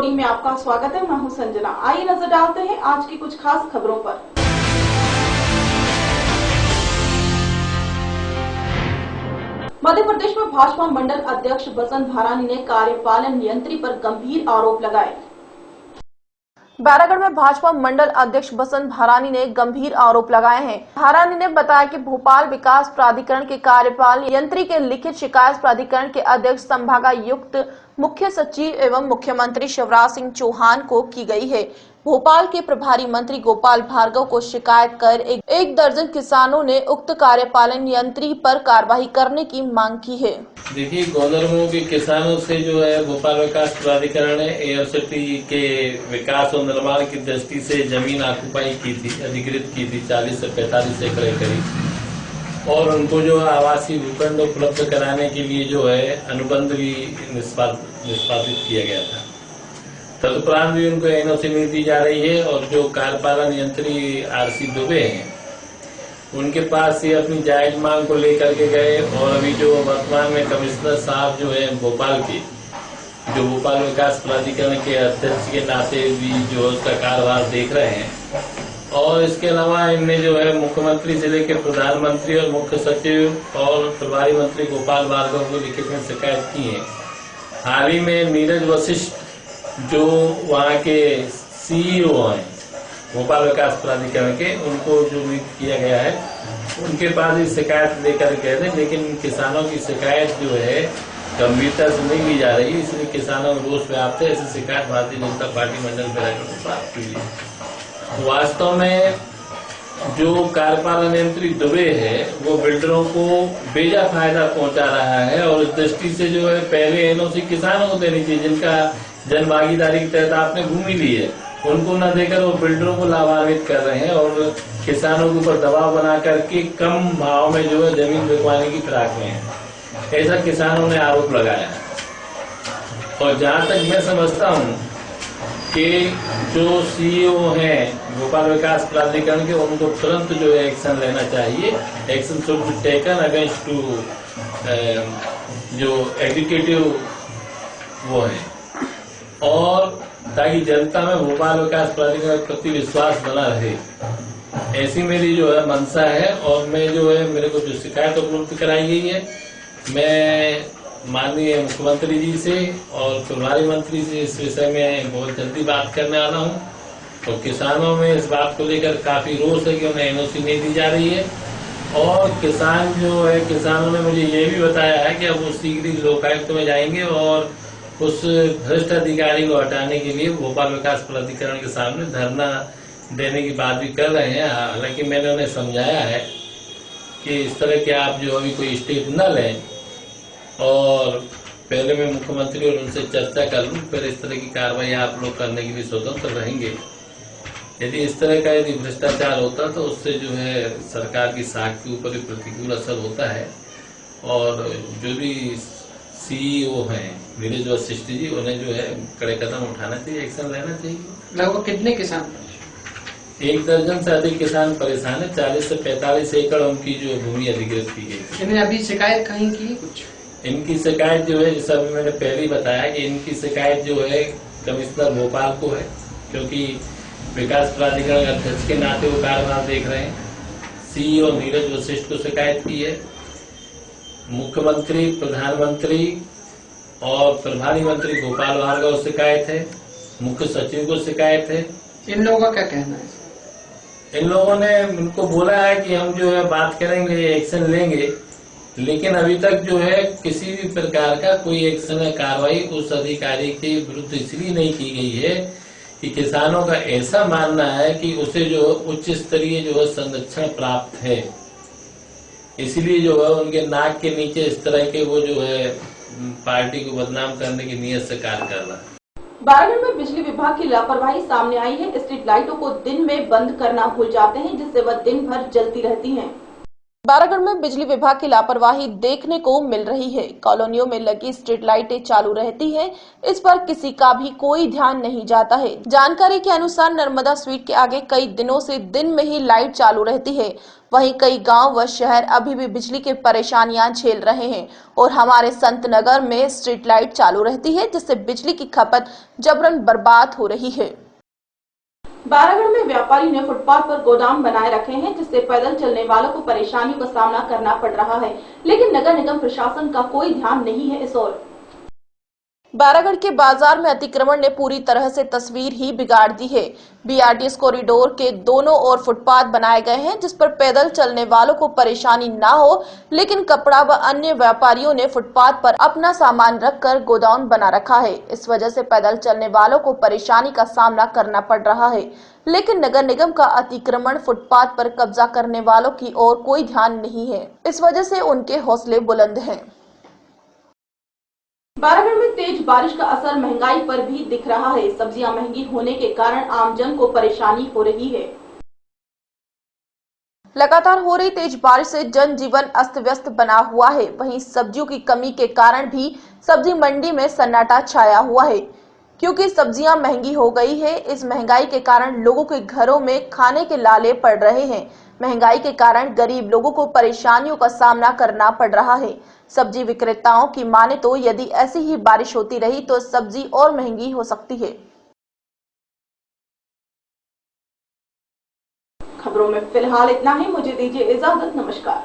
Reporting में आपका स्वागत है। मैं हूं संजना। आइए नजर डालते हैं आज की कुछ खास खबरों पर। मध्य प्रदेश में भाजपा मंडल अध्यक्ष बसंत भारानी ने कार्यपालन यंत्री पर गंभीर आरोप लगाए। बैरागढ़ में भाजपा मंडल अध्यक्ष बसंत भारानी ने गंभीर आरोप लगाए हैं। भारानी ने बताया कि भोपाल विकास प्राधिकरण के कार्यपाल यंत्री के लिखित शिकायत प्राधिकरण के अध्यक्ष संभागायुक्त मुख्य सचिव एवं मुख्यमंत्री शिवराज सिंह चौहान को की गई है। भोपाल के प्रभारी मंत्री गोपाल भार्गव को शिकायत कर एक दर्जन किसानों ने उक्त कार्यपालन यंत्री पर कार्रवाई करने की मांग की है। देखिए, गोदरमऊ के किसानों से जो है भोपाल विकास प्राधिकरण ने एयरसिटी के विकास और निर्माण की दृष्टि से जमीन ऑक्युपाई की थी, अधिकृत की थी 40 से 45 एकड़ करीब, और उनको जो है आवासीय भूखंड उपलब्ध कराने के लिए जो है अनुबंध भी निष्पादित किया गया था। तदुपरांत भी उनको एनओसी नहीं दी जा रही है और जो कार्यपालन यंत्री आरसी दुबे हैं उनके पास ये अपनी जायज मांग को लेकर के गए, और अभी जो वर्तमान में कमिश्नर साहब जो है भोपाल के, जो भोपाल विकास प्राधिकरण के अध्यक्ष के नाते भी जो उसका कार्यभार देख रहे हैं, और इसके अलावा इनने जो है मुख्यमंत्री से लेकर प्रधानमंत्री और मुख्य सचिव और प्रभारी मंत्री गोपाल भार्गव को लिखित में शिकायत की है। हाल ही में नीरज वशिष्ठ जो वहाँ के सीईओ हैं भोपाल विकास प्राधिकरण के, उनको जो नियुक्त किया गया है, उनके पास ही शिकायत लेकर गए थे, लेकिन किसानों की शिकायत जो है गंभीरता से नहीं ली जा रही, इसलिए किसानों में रोष व्याप्त है। ऐसी शिकायत भारतीय जनता पार्टी मंडल बैरागढ़ को प्राप्त हुई है। वास्तव में जो कार्यपालन यंत्री दुबे है वो बिल्डरों को बेजा फायदा पहुंचा रहा है, और इस दृष्टि से जो है पहले एनओसी किसानों को देनी चाहिए जिनका जन भागीदारी के तहत आपने भूमि ली है, उनको न देकर वो बिल्डरों को लाभान्वित कर रहे हैं और किसानों के ऊपर दबाव बना करके कम भाव में जो है जमीन बिकवाने की फिराक में है। ऐसा किसानों ने आरोप लगाया है। और जहां तक मैं समझता हूं कि जो सीईओ हैं भोपाल विकास प्राधिकरण के, उनको तुरंत जो है एक्शन लेना चाहिए। Action should be taken against to जो एग्जीक्यूटिव वो है, और ताकि जनता में भोपाल विकास प्राधिकरण के प्रति विश्वास बना रहे, ऐसी मेरी जो है मंशा है। और मैं जो है मेरे को जो शिकायत उपलब्ध कराई गई है, मैं माननीय मुख्यमंत्री जी से और प्रभारी मंत्री से इस विषय में बहुत जल्दी बात करने वाला हूँ। तो किसानों में इस बात को लेकर काफी रोष है कि उन्हें एनओसी नहीं दी जा रही है, और किसान जो है, किसानों ने मुझे ये भी बताया है कि अब वो शीघ्र ही लोकायुक्त में जाएंगे और उस भ्रष्ट अधिकारी को हटाने के लिए भोपाल विकास प्राधिकरण के सामने धरना देने की बात भी कर रहे हैं। हालांकि मैंने उन्हें समझाया है कि इस तरह के आप जो अभी कोई स्टेप न लें, और पहले मैं मुख्यमंत्री और उनसे चर्चा कर लूं, फिर इस तरह की कार्रवाई आप लोग करने के लिए स्वतंत्र रहेंगे। यदि इस तरह का यदि भ्रष्टाचार होता तो उससे जो है सरकार की साख के ऊपर भी प्रतिकूल असर होता है, और जो भी सीईओ हैं नीरज वशिष्ठ जी, उन्हें जो है कड़े कदम उठाना चाहिए, एक्शन लेना चाहिए। लगभग कितने किसान? 1 दर्जन से अधिक किसान परेशान है। 40 से 45 एकड़ उनकी जो भूमि अधिकृत की गई। इन्हें अभी शिकायत कहीं की कुछ? इनकी शिकायत जो है, जैसा मैंने पहले ही बताया कि इनकी शिकायत जो है कमिश्नर भोपाल को है, क्योंकि विकास प्राधिकरण अध्यक्ष के नाते वो कार्यभार देख रहे हैं। सीईओ नीरज वशिष्ठ को शिकायत की है, मुख्यमंत्री, प्रधानमंत्री और प्रभारी मंत्री गोपाल भार्गव शिकायत है, मुख्य सचिव को शिकायत है। इन लोगों का क्या कहना है? इन लोगों ने उनको बोला है कि हम जो है बात करेंगे, एक्शन लेंगे, लेकिन अभी तक जो है किसी भी प्रकार का कोई एक्शन या कार्रवाई उस अधिकारी के विरुद्ध इसलिए नहीं की गई है कि किसानों का ऐसा मानना है कि उसे जो उच्च स्तरीय जो है संरक्षण प्राप्त है, इसलिए जो है उनके नाक के नीचे इस तरह के वो जो है पार्टी को बदनाम करने की नीयत से कार्य कर रहा है। बैरागढ़ में बिजली विभाग की लापरवाही सामने आई है। स्ट्रीट लाइटों को दिन में बंद करना भूल जाते हैं, जिससे वह दिन भर जलती रहती हैं। बैरागढ़ में बिजली विभाग की लापरवाही देखने को मिल रही है। कॉलोनियों में लगी स्ट्रीट लाइटें चालू रहती हैं, इस पर किसी का भी कोई ध्यान नहीं जाता है। जानकारी के अनुसार नर्मदा स्वीट के आगे कई दिनों से दिन में ही लाइट चालू रहती है। वहीं कई गांव व शहर अभी भी बिजली की परेशानियां झेल रहे हैं और हमारे संत नगर में स्ट्रीट लाइट चालू रहती है, जिससे बिजली की खपत जबरन बर्बाद हो रही है। बैरागढ़ में व्यापारी ने फुटपाथ पर गोदाम बनाए रखे हैं, जिससे पैदल चलने वालों को परेशानियों का सामना करना पड़ रहा है, लेकिन नगर निगम प्रशासन का कोई ध्यान नहीं है इस ओर। बैरागढ़ के बाजार में अतिक्रमण ने पूरी तरह से तस्वीर ही बिगाड़ दी है। बीआरटीएस कॉरिडोर के दोनों ओर फुटपाथ बनाए गए हैं, जिस पर पैदल चलने वालों को परेशानी ना हो, लेकिन कपड़ा व अन्य व्यापारियों ने फुटपाथ पर अपना सामान रखकर गोदाम बना रखा है। इस वजह से पैदल चलने वालों को परेशानी का सामना करना पड़ रहा है, लेकिन नगर निगम का अतिक्रमण फुटपाथ पर कब्जा करने वालों की ओर कोई ध्यान नहीं है। इस वजह से उनके हौसले बुलंद हैं। बैरागढ़ में तेज बारिश का असर महंगाई पर भी दिख रहा है। सब्जियां महंगी होने के कारण आमजन को परेशानी हो रही है। लगातार हो रही तेज बारिश से जनजीवन अस्त व्यस्त बना हुआ है। वहीं सब्जियों की कमी के कारण भी सब्जी मंडी में सन्नाटा छाया हुआ है, क्योंकि सब्जियां महंगी हो गई है। इस महंगाई के कारण लोगों के घरों में खाने के लाले पड़ रहे हैं। महंगाई के कारण गरीब लोगों को परेशानियों का सामना करना पड़ रहा है। सब्जी विक्रेताओं की माने तो यदि ऐसी ही बारिश होती रही तो सब्जी और महंगी हो सकती है। खबरों में फिलहाल इतना ही। मुझे दीजिए इजाजत। नमस्कार।